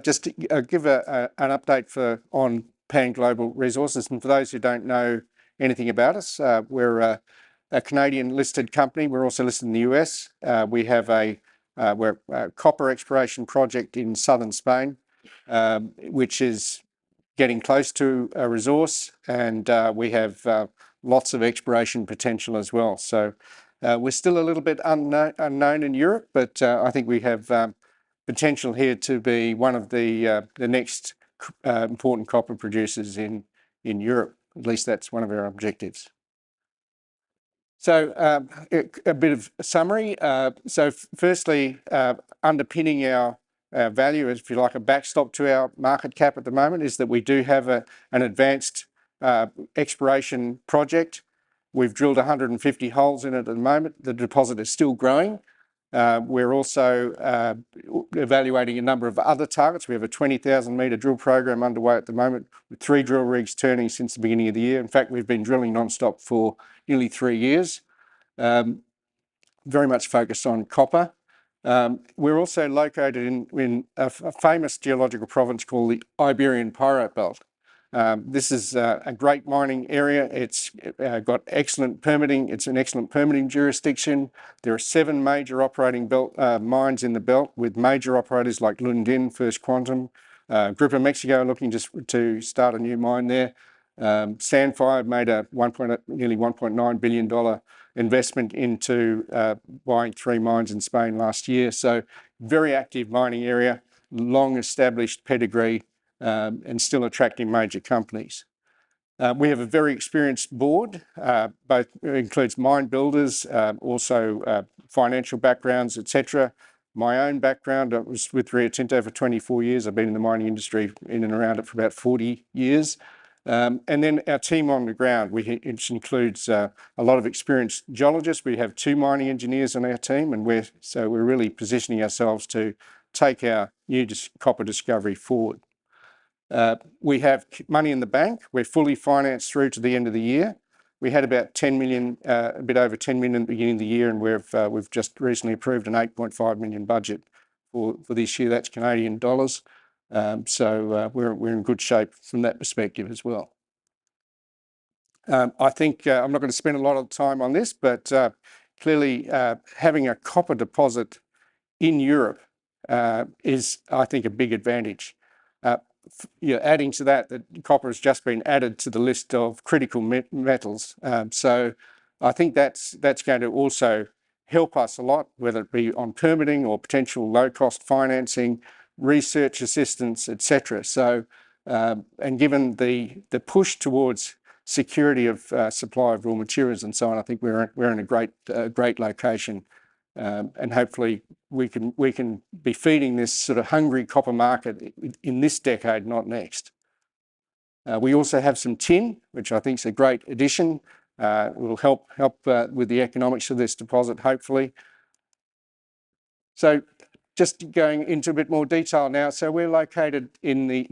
just give an update on Pan Global Resources. And for those who don't know anything about us, we're a Canadian listed company. We're also listed in the US. We have a copper exploration project in southern Spain, which is getting close to a resource, and we have lots of exploration potential as well. So we're still a little bit unknown in Europe, but I think we have potential here to be one of the next important copper producers in Europe. At least that's one of our objectives. So a bit of a summary. So firstly, underpinning our value, if you like, a backstop to our market cap at the moment, is that we do have an advanced exploration project. We've drilled 150 holes in it at the moment. The deposit is still growing. We're also evaluating a number of other targets. We have a 20,000 metre drill program underway at the moment, with 3 drill rigs turning since the beginning of the year. In fact, we've been drilling non-stop for nearly 3 years, very much focused on copper. We're also located in a famous geological province called the Iberian Pyrite Belt. This is a great mining area. It's got excellent permitting. It's an excellent permitting jurisdiction. There are 7 major operating mines in the belt, with major operators like Lundin, First Quantum, Grupo Mexico looking to start a new mine there. Sandfire made a nearly $1.9 billion investment into buying 3 mines in Spain last year. So very active mining area, long established pedigree, and still attracting major companies. We have a very experienced board, both includes mine builders, also financial backgrounds, etc. My own background, I was with Rio Tinto for 24 years. I've been in the mining industry in and around it for about 40 years. And then our team on the ground, which includes a lot of experienced geologists. We have 2 mining engineers on our team, and we're really positioning ourselves to take our new copper discovery forward. We have money in the bank. We're fully financed through to the end of the year. We had about 10 million, a bit over 10 million at the beginning of the year, and we've just recently approved an 8.5 million budget for this year. That's Canadian dollars. So we're in good shape from that perspective as well. I think I'm not going to spend a lot of time on this, but clearly having a copper deposit in Europe is, I think, a big advantage. Adding to that copper has just been added to the list of critical metals. So I think that's going to also help us a lot, whether it be on permitting or potential low-cost financing, research assistance, etc. So, and given the push towards security of supply of raw materials and so on, I think we're in a great location, and hopefully we can be feeding this sort of hungry copper market in this decade, not next. We also have some tin, which I think is a great addition. It will help with the economics of this deposit, hopefully. So just going into a bit more detail now. So we're located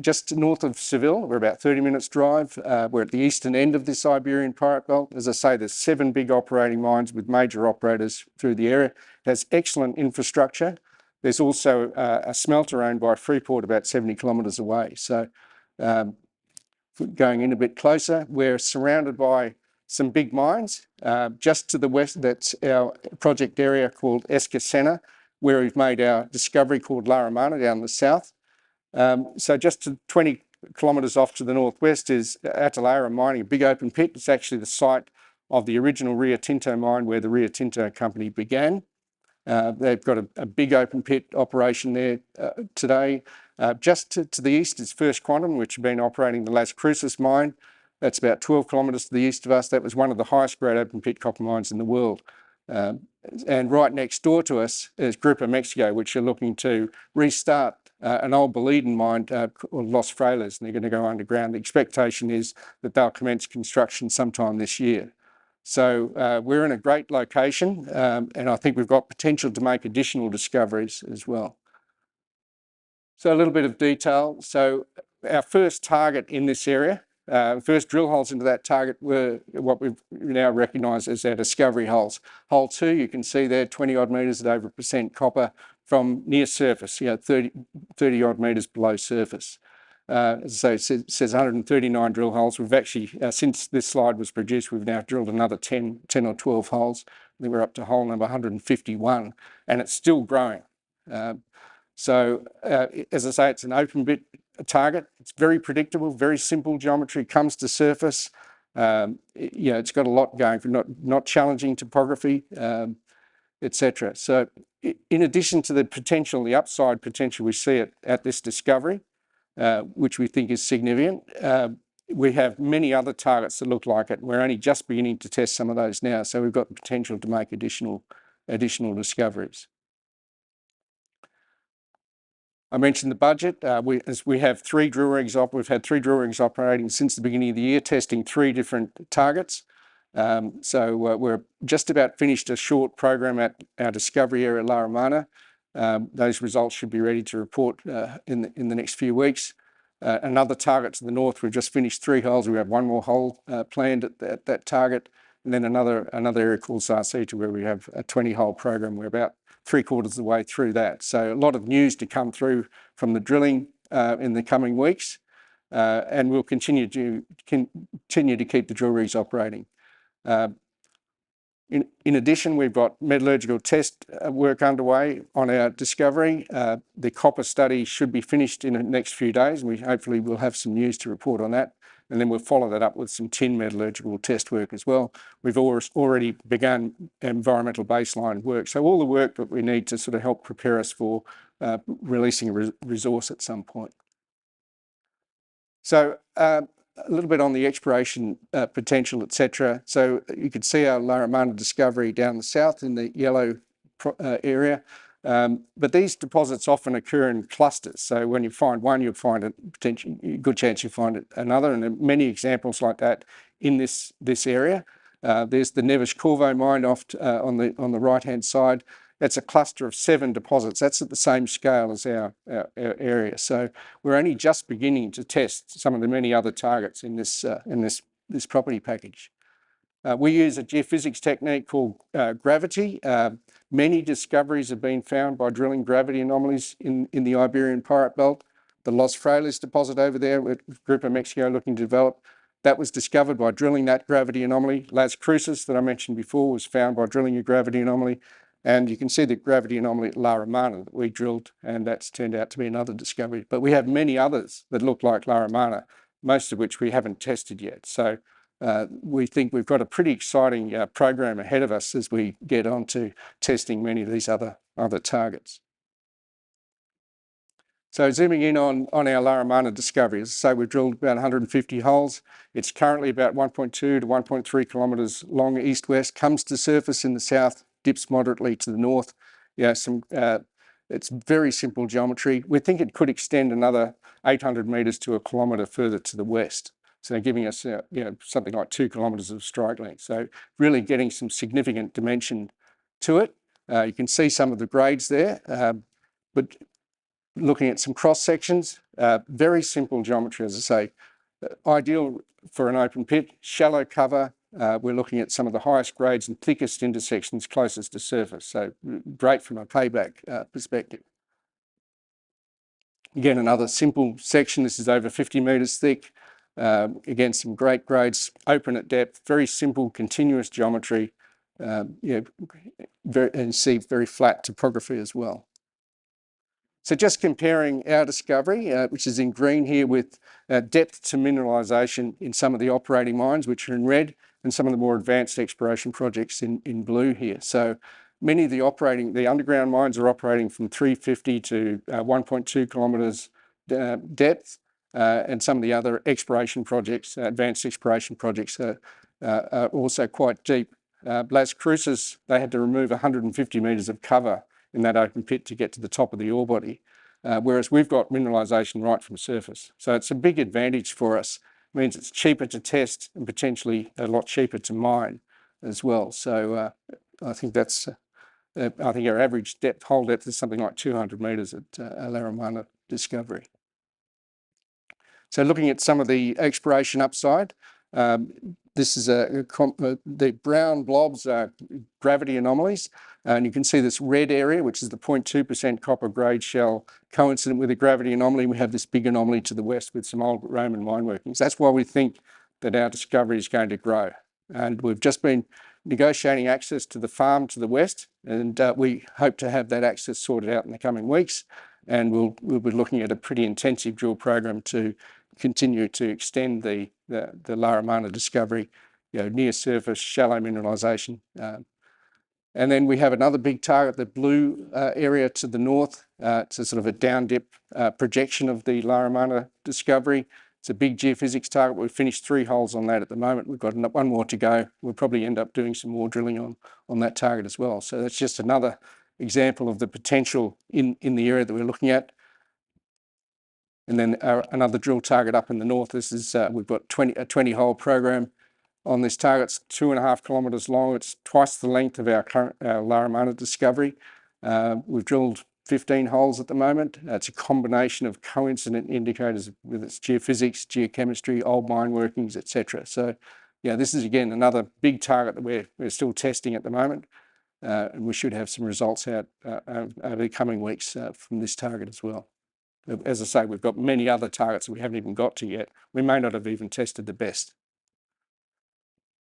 just north of Seville. We're about 30 minutes drive. We're at the eastern end of this Iberian Pyrite Belt. As I say, there's 7 big operating mines with major operators through the area. It has excellent infrastructure. There's also a smelter owned by Freeport about 70 kilometres away. So going in a bit closer, we're surrounded by some big mines. Just to the west, that's our project area called Escacena, where we've made our discovery called La Romana down the south. So just 20 kilometres off to the northwest is Atalaya mining, a big open pit. It's actually the site of the original Rio Tinto mine where the Rio Tinto company began. They've got a big open pit operation there today. Just to the east is First Quantum, which have been operating the Las Cruces mine. That's about 12 kilometres to the east of us. That was one of the highest grade open pit copper mines in the world. And right next door to us is Grupo Mexico, which are looking to restart an old Boliden mine called Los Frailes, and they're going to go underground. The expectation is that they'll commence construction sometime this year. So we're in a great location, and I think we've got potential to make additional discoveries as well. So a little bit of detail. So our first target in this area, first drill holes into that target were what we've now recognised as our discovery holes. Hole 2, you can see there, 20 odd metres at over 1% copper, from near surface, 30 odd metres below surface. So it says 139 drill holes. We've actually, since this slide was produced, we've now drilled another 10 or 12 holes. I think we're up to hole number 151, and it's still growing. So as I say, it's an open bit target. It's very predictable, very simple geometry, comes to surface. It's got a lot going for not challenging topography, etc. So in addition to the potential, the upside potential we see at this discovery, which we think is significant, we have many other targets that look like it. We're only just beginning to test some of those now, so we've got the potential to make additional discoveries. I mentioned the budget. We have 3 drill rigs we've had 3 drill rigs operating since the beginning of the year, testing 3 different targets. So we're just about finished a short program at our discovery area, Laramana. Those results should be ready to report in the next few weeks. Another target to the north, we've just finished 3 holes. We have 1 more hole planned at that target, and then another area called Escacena, where we have a 20-hole program. We're about 3/4 of the way through that. So a lot of news to come through from the drilling in the coming weeks, and we'll continue to keep the drill rigs operating. In addition, we've got metallurgical test work underway on our discovery. The copper study should be finished in the next few days, and we hopefully will have some news to report on that. And then we'll follow that up with some tin metallurgical test work as well. We've already begun environmental baseline work. So all the work that we need to sort of help prepare us for releasing a resource at some point. So a little bit on the exploration potential, etc. So you can see our Laramana discovery down the south in the yellow area. But these deposits often occur in clusters. So when you find one, you'll find a good chance you find another, and there are many examples like that in this area. There's the Neves Corvo mine off on the right-hand side. That's a cluster of 7 deposits. That's at the same scale as our area. So we're only just beginning to test some of the many other targets in this property package. We use a geophysics technique called gravity. Many discoveries have been found by drilling gravity anomalies in the Iberian Pirate Belt. The Los Frailes deposit over there, with Grupo Mexico looking to develop, that was discovered by drilling that gravity anomaly. Las Cruces, that I mentioned before, was found by drilling a gravity anomaly. And you can see the gravity anomaly at Laramana that we drilled, and that's turned out to be another discovery. But we have many others that look like Laramana, most of which we haven't tested yet. So we think we've got a pretty exciting program ahead of us as we get on to testing many of these other targets. So zooming in on our Laramana discovery, as I say, we've drilled about 150 holes. It's currently about 1.2 to 1.3 kilometres long east-west, comes to surface in the south, dips moderately to the north. It's very simple geometry. We think it could extend another 800 metres to 1 kilometre further to the west. So giving us something like 2 kilometres of strike length. So really getting some significant dimension to it. You can see some of the grades there, but looking at some cross sections, very simple geometry, as I say, ideal for an open pit, shallow cover. We're looking at some of the highest grades and thickest intersections closest to surface. So great from a payback perspective. Again, another simple section. This is over 50 metres thick. Again, some great grades, open at depth, very simple, continuous geometry, and see very flat topography as well. So just comparing our discovery, which is in green here, with depth to mineralisation in some of the operating mines, which are in red, and some of the more advanced exploration projects in blue here. So many of the underground mines are operating from 350 to 1.2 kilometres depth. And some of the other exploration projects, advanced exploration projects, are also quite deep. Las Cruces, they had to remove 150 metres of cover in that open pit to get to the top of the ore body, whereas we've got mineralisation right from surface. So it's a big advantage for us. It means it's cheaper to test and potentially a lot cheaper to mine as well. So I think our average hole depth is something like 200 metres at Laramana discovery. So looking at some of the exploration upside, this is the brown blobs are gravity anomalies, and you can see this red area, which is the 0.2% copper grade shell, coincident with a gravity anomaly. We have this big anomaly to the west with some old Roman mine workings. That's why we think that our discovery is going to grow. And we've just been negotiating access to the farm to the west, and we hope to have that access sorted out in the coming weeks. And we'll be looking at a pretty intensive drill program to continue to extend the Laramana discovery, near surface, shallow mineralisation. And then we have another big target, the blue area to the north. It's a sort of a down dip projection of the Laramana discovery. It's a big geophysics target. We've finished 3 holes on that at the moment. We've got one more to go. We'll probably end up doing some more drilling on that target as well. So that's just another example of the potential in the area that we're looking at. And then another drill target up in the north. This is we've got a 20-hole program on this target. It's 2.5 kilometres long. It's twice the length of our current Laramana discovery. We've drilled 15 holes at the moment. It's a combination of coincident indicators with its geophysics, geochemistry, old mine workings, etc. So, yeah, this is again another big target that we're still testing at the moment, and we should have some results out over the coming weeks from this target as well. As I say, we've got many other targets that we haven't even got to yet. We may not have even tested the best.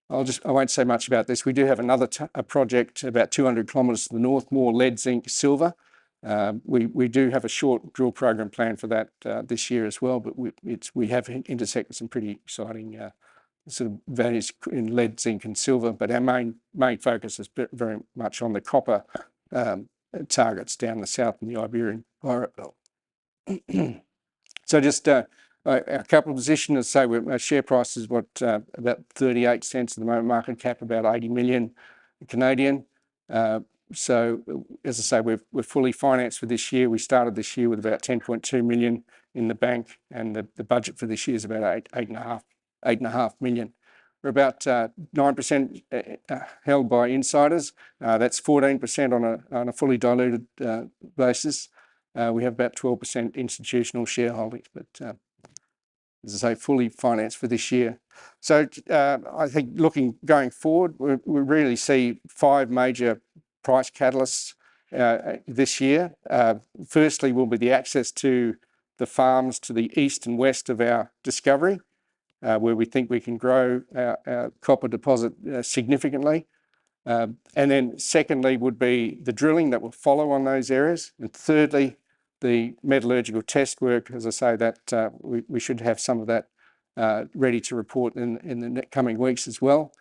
I won't say much about this. We do have another project about 200 kilometres to the north, more lead, zinc, silver. We do have a short drill program planned for that this year as well, but we have intersected some pretty exciting sort of values in lead, zinc and silver, but our main focus is very much on the copper targets down the south in the Iberian Pirate Belt. So just our capital position, as I say, our share price is about 38 cents at the moment, market cap about 80 million Canadian. So as I say, we're fully financed for this year. We started this year with about 10.2 million in the bank, and the budget for this year is about 8.5 million. We're about 9% held by insiders. That's 14% on a fully diluted basis. We have about 12% institutional shareholdings, but as I say, fully financed for this year. So I think going forward, we really see 5 major price catalysts this year. Firstly, will be the access to the farms to the east and west of our discovery, where we think we can grow our copper deposit significantly. And then secondly would be the drilling that will follow on those areas. And thirdly, the metallurgical test work, as I say, that we should have some of that ready to report in the coming weeks as well.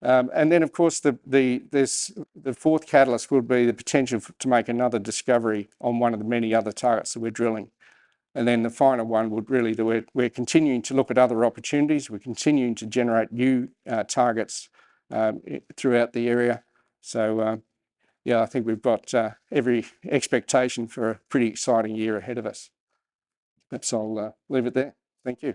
And then, of course, the fourth catalyst would be the potential to make another discovery on one of the many other targets that we're drilling. And then the final one would really, we're continuing to look at other opportunities. We're continuing to generate new targets throughout the area. So, yeah, I think we've got every expectation for a pretty exciting year ahead of us. Perhaps I'll leave it there. Thank you.